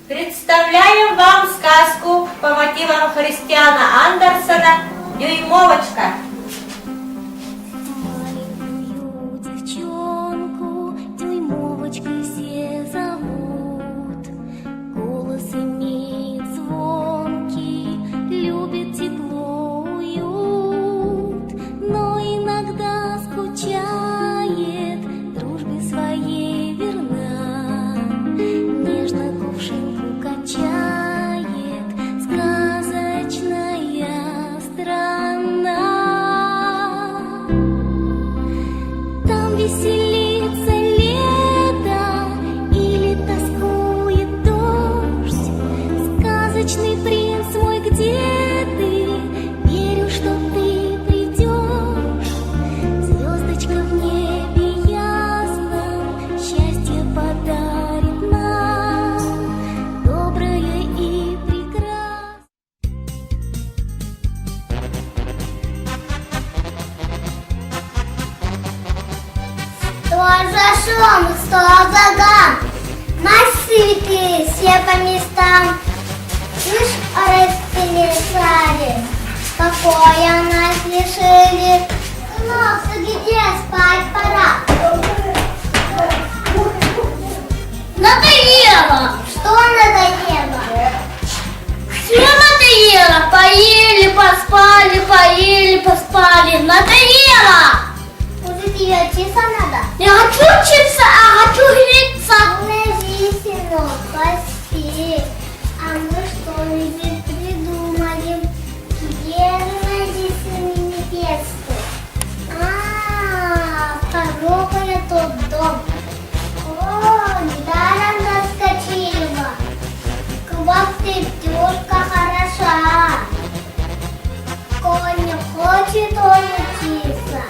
Представляем вам сказку по мотивам Христиана Андерсена «Дюймовочка». Маленькую девчонку дюймовочкой все зовут. Голос имеет звонкий, любит тепло, уют, но иногда скучает, дружбе своей верна. Нежно кувшинку качает сказочная страна. Там веселится лето или тоскует дождь. Сказочный принц мой, где ты? Верю, что ты придешь. Звездочка в небе ясном счастье подарит нам, доброе и прекрасное. Кто за шум, кто за гам, массивы все по местам. Лишь распилисали, покоя нас лишили. Сынок, где спать пора? Надоело! Что надоело? Все надоело, поели, поспали, поели, поспали, надоело! Может, тебе учиться надо? Не хочу учиться, а хочу греться. Подожди, сынок, поспи. А мы что-нибудь придумаем. Где найти невесту? Коробка тот дом. О, недаром наскочила. К вам ты тетка хороша. Кто не хочет он учиться,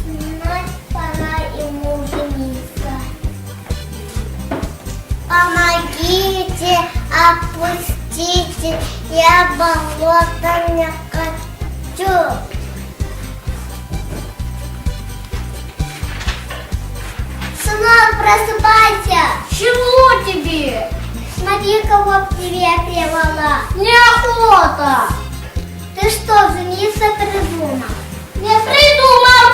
знать пора ему жениться. Помогите, опустите, я болото не хочу. Сынок, просыпайся. Чего тебе? Смотри, кого к тебе привела. Неохота. Ты что, жениться придумал? Не придумал.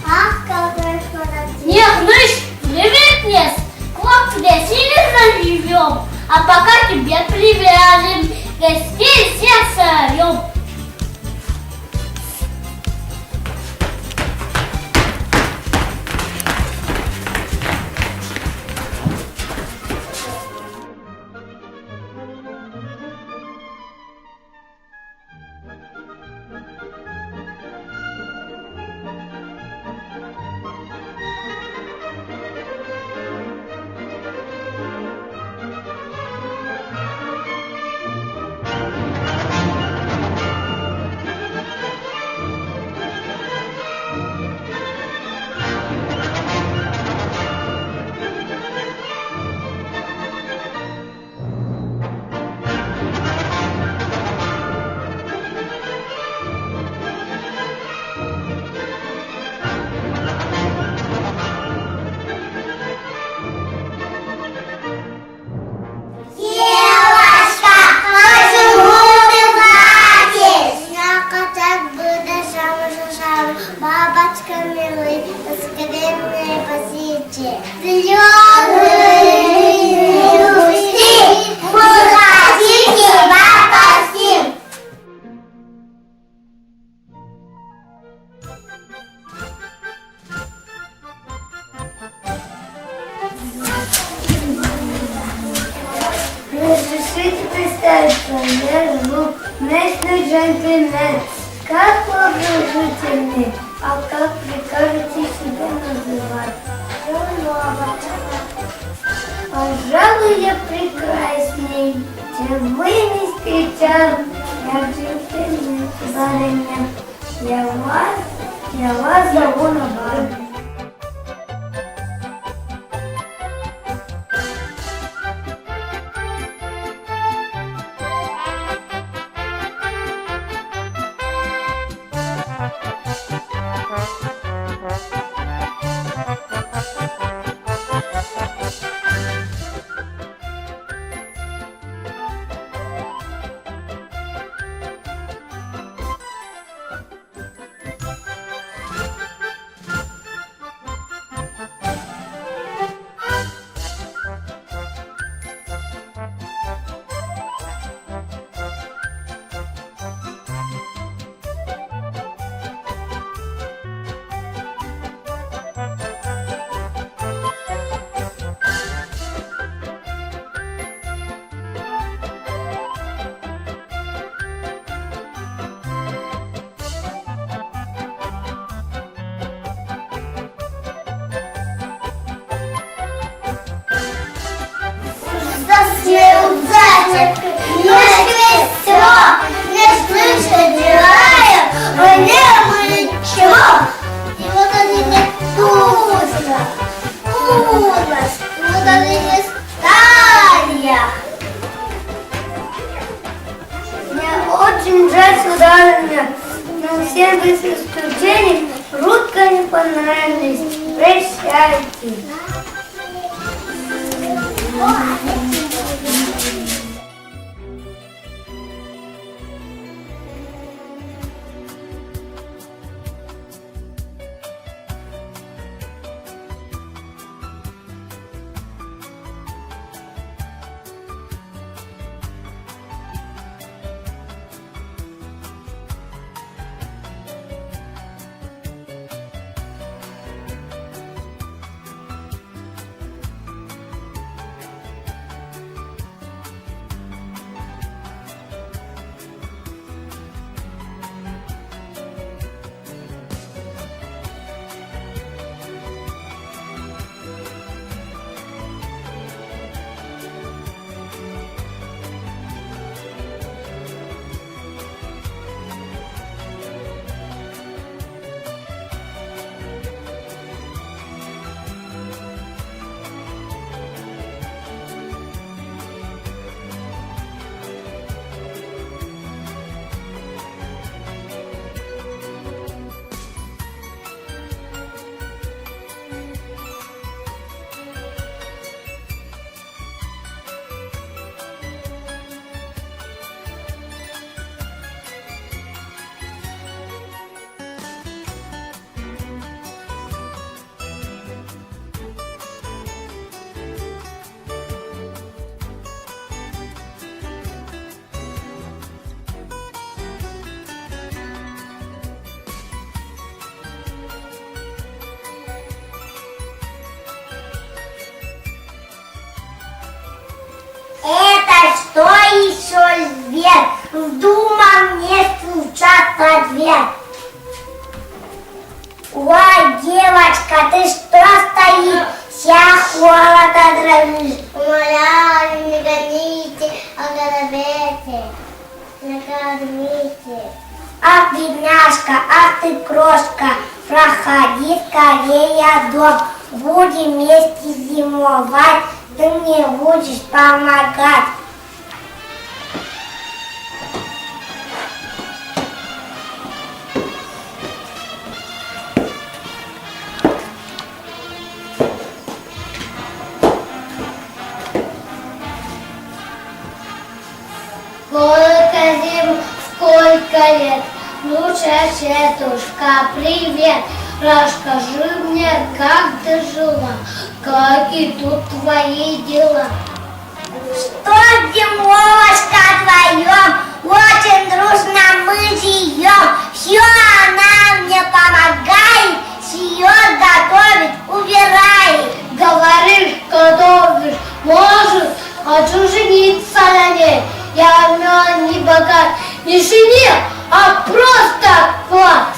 Ах, какой холодец. Не хнычь, привет, лес. К тебе сильно живем, а пока тебе привяжем, гостей всех зовем. Девушка, почему ты плачешь? Я как буду шам, бабочка милый, скрепные посидите. Слезы грусти, мурашки попасим. Разрешите представиться, я звук местный джентльмен. Как продолжительный, а как прикажете себя называть? Пожалуй, я прекрасней, чем вы, мистер Чарм. Я джентльмен, барыня. Я вас зову на бар. не стали. Мне очень жаль, сударыня, но все без исключения жутко не понравились. Прощайте. Это что еще зверь? Вздумал мне стучаться в дверь. Ой, девочка, ты что стоишь? Вся холода дрожишь. Умоляю, не гоните, накормите. Ах, бедняжка, ах ты крошка, проходи скорее дом. Будем вместе зимовать, ты мне будешь помогать. Сколько зим, сколько лет, лучшая тетушка, привет. Расскажи мне, как ты жила, как идут твои дела. Что, зимовочка, вдвоем, очень дружно мы живем. Все она мне помогает, шьет, готовит, убирает. Говоришь, готовишь, может, хочу жениться на ней. Я умен, не богат, не жених, а просто клад.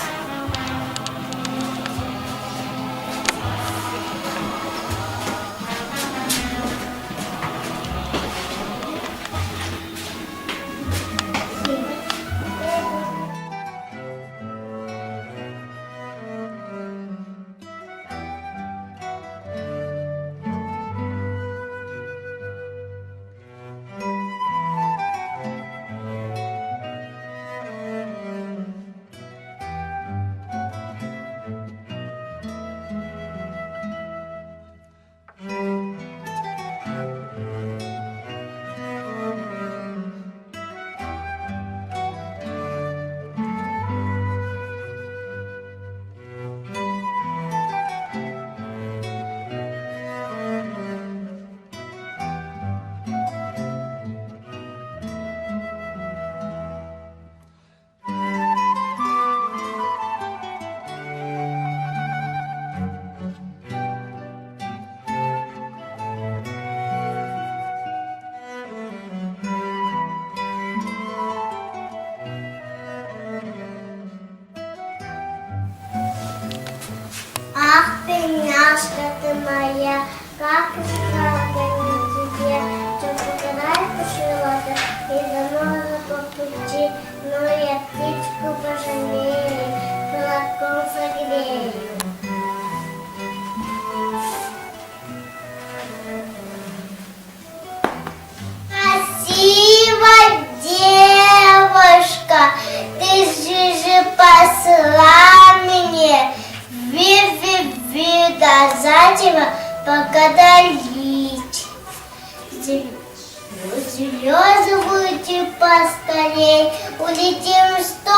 дней, улетим в 100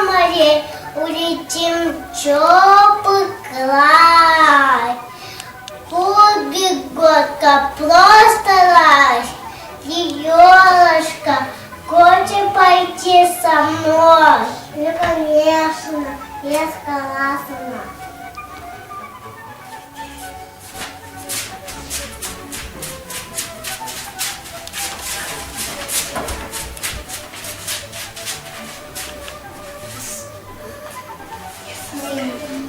морей, улетим в теплый край. Полбеготка, просто рай. Елочка, хочешь пойти со мной? Ну, конечно, я согласна.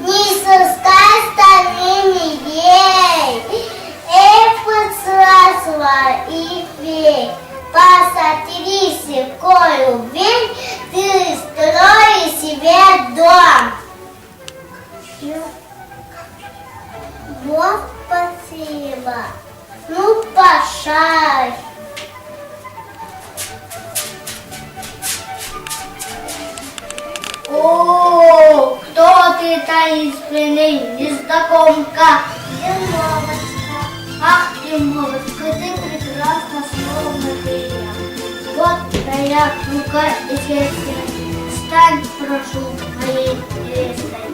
Не сускай стороны ей, поцелуй и пей. Посмотри, какую вещь ты строишь себе дом. Вот спасибо. Ну, пошай. О, кто ты таинственный незнакомка? Дюймовочка. Ах, Дюймовочка, ты прекрасна, словно фея. Вот твоя рука и сердце. Стань, прошу, моей невестой.